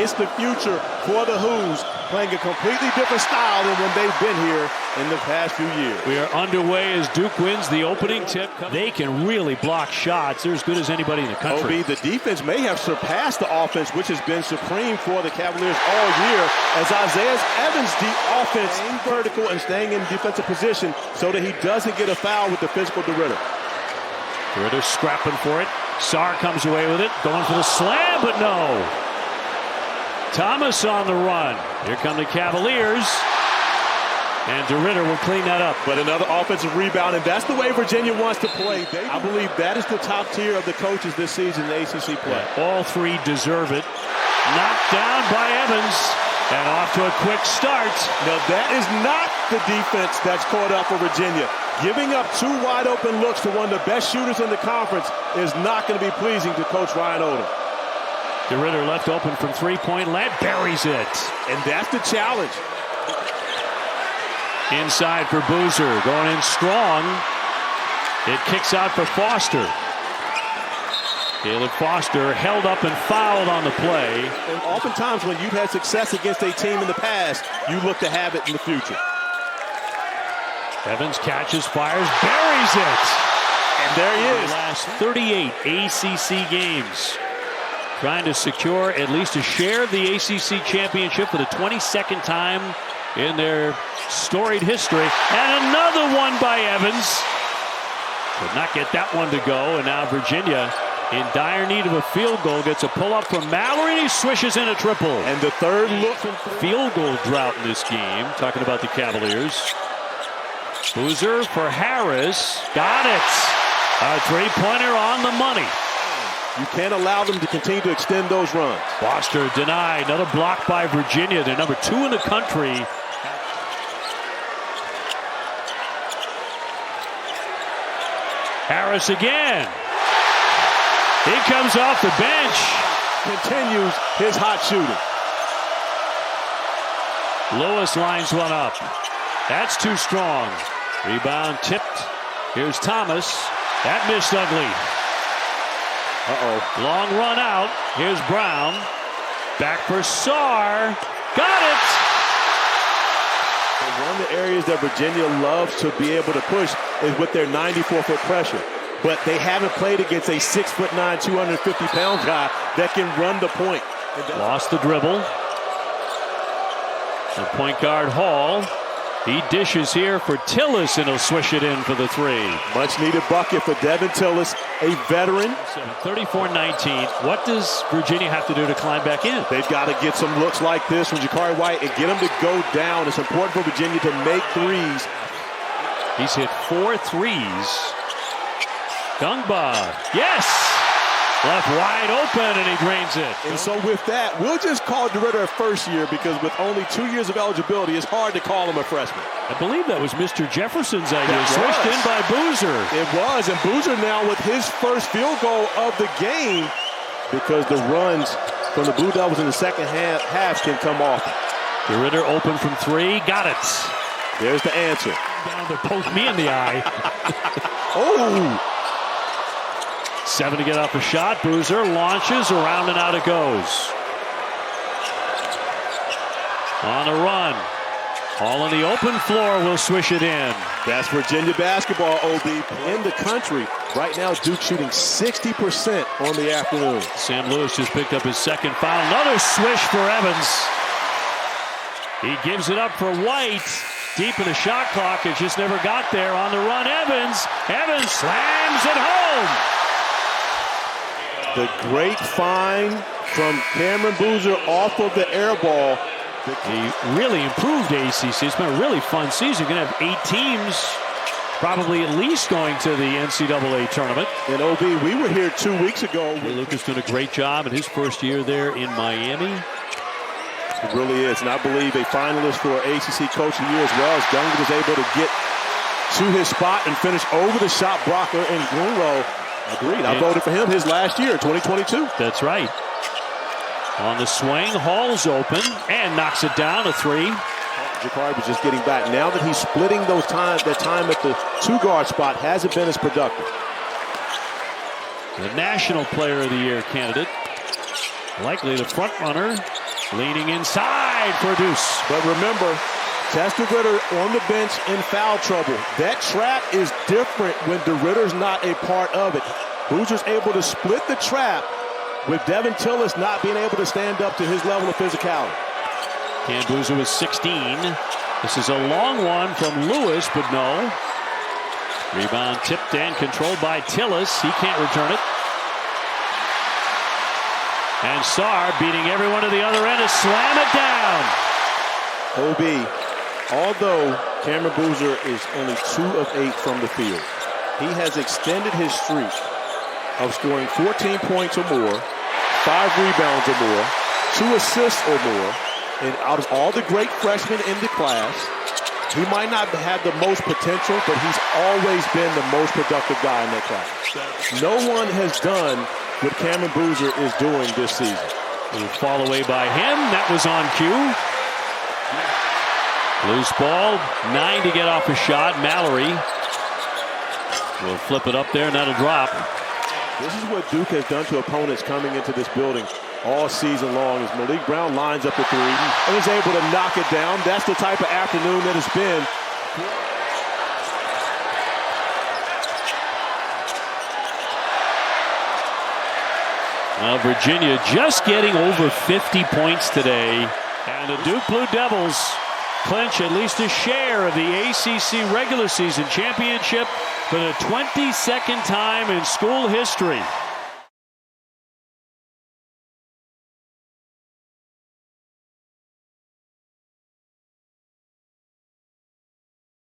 It's the future for the Who's, playing a completely different style than when they've been here in the past few years. We are underway as Duke wins the opening tip. They can really block shots. They're as good as anybody in the country. OB, the defense may have surpassed the offense, which has been supreme for the Cavaliers all year, as Isaiah Evans' offense staying vertical and staying in defensive position so that he doesn't get a foul with the physical De Ridder. De Ridder scrapping for it. Sarr comes away with it, going for the slam, but no. Thomas on the run. Here come the Cavaliers. And De Ridder will clean that up. But another offensive rebound, and that's the way Virginia wants to play. I believe that is the top tier of the coaches this season in the ACC play. All three deserve it. Knocked down by Evans. And off to a quick start. Now that is not the defense that's caught up for Virginia. Giving up two wide open looks to one of the best shooters in the conference is not going to be pleasing to Coach Ryan Odom. De Ridder left open from three-point land, buries it. And that's the challenge. Inside for Boozer, going in strong. It kicks out for Foster. Caleb Foster held up and fouled on the play. And oftentimes when you've had success against a team in the past, you look to have it in the future. Evans catches, fires, buries it. And there he is. The last 38 ACC games. Trying to secure at least a share of the ACC championship for the 22nd time in their storied history. And another one by Evans. Could not get that one to go. And now Virginia, in dire need of a field goal, gets a pull-up from Mallory, and he swishes in a triple. And the third look. Field goal drought in this game. Talking about the Cavaliers. Boozer for Harris. Got it. A three-pointer on the money. You can't allow them to continue to extend those runs. Foster denied. Another block by Virginia. They're number 2 in the country. Harris again. He comes off the bench. Continues his hot shooting. Lewis lines one up. That's too strong. Rebound tipped. Here's Thomas. That missed ugly. Long run out. Here's Brown. Back for Sarr. Got it. One of the areas that Virginia loves to be able to push is with their 94-foot pressure. But they haven't played against a 6'9", 250-pound guy that can run the point. Lost the dribble. The point guard Hall. He dishes here for Tillis, and he'll swish it in for the three. Much needed bucket for Devin Tillis, a veteran. 34-19. What does Virginia have to do to climb back in? They've got to get some looks like this from Jakari White and get him to go down. It's important for Virginia to make threes. He's hit 4 threes. Gungba. Yes! Left wide open, and he drains it. And so with that, we'll just call De Ridder a first year, because with only 2 years of eligibility, it's hard to call him a freshman. I believe that was Mr. Jefferson's idea. Switched in by Boozer. It was, and Boozer now with his first field goal of the game, because the runs from the Blue Devils in the second half can come off. De Ridder open from 3. Got it. There's the answer. Down to poke me in the eye. Oh! 7 to get off a shot. Boozer launches, around and out it goes. On a run. All on the open floor will swish it in. That's Virginia basketball, OB, in the country. Right now, Duke shooting 60% on the afternoon. Sam Lewis just picked up his second foul. Another swish for Evans. He gives it up for White. Deep in the shot clock. It just never got there. On the run, Evans. Evans slams it home. The great find from Cameron Boozer off of the air ball. He really improved ACC. It's been a really fun season. You're going to have 8 teams probably at least going to the NCAA tournament. And OB, we were here 2 weeks ago. Lucas doing a great job in his first year there in Miami. It really is. And I believe a finalist for ACC Coach of the Year as well, as Gunga was able to get to his spot and finish over the shot blocker in Grunlow. Agreed. I voted for him his last year, 2022. That's right. On the swing, Hall's open and knocks it down, a 3. Jakari was just getting back. Now that he's splitting that time at the 2-guard spot hasn't been as productive. The National Player of the Year candidate. Likely the front runner Leaning inside for Deuce. But remember, Thijs De Ridder on the bench in foul trouble. That trap is different when De Ridder's not a part of it. Boozer's able to split the trap with Devin Tillis not being able to stand up to his level of physicality. Cam Boozer with 16. This is a long one from Lewis, but no. Rebound tipped and controlled by Tillis. He can't return it. And Sarr beating everyone to the other end to slam it down. OB, although Cameron Boozer is only 2 of 8 from the field, he has extended his streak of scoring 14 points or more, 5 rebounds or more, 2 assists or more. And out of all the great freshmen in the class, he might not have the most potential, but he's always been the most productive guy in that class. No one has done what Cameron Boozer is doing this season. A fall away by him. That was on cue. Loose ball. 9 to get off a shot. Mallory will flip it up there, and that'll drop. This is what Duke has done to opponents coming into this building all season long, as Malik Brown lines up the 3 and is able to knock it down. That's the type of afternoon that it's been. Well, Virginia just getting over 50 points today. And the Duke Blue Devils clinch at least a share of the ACC Regular Season Championship for the 22nd time in school history.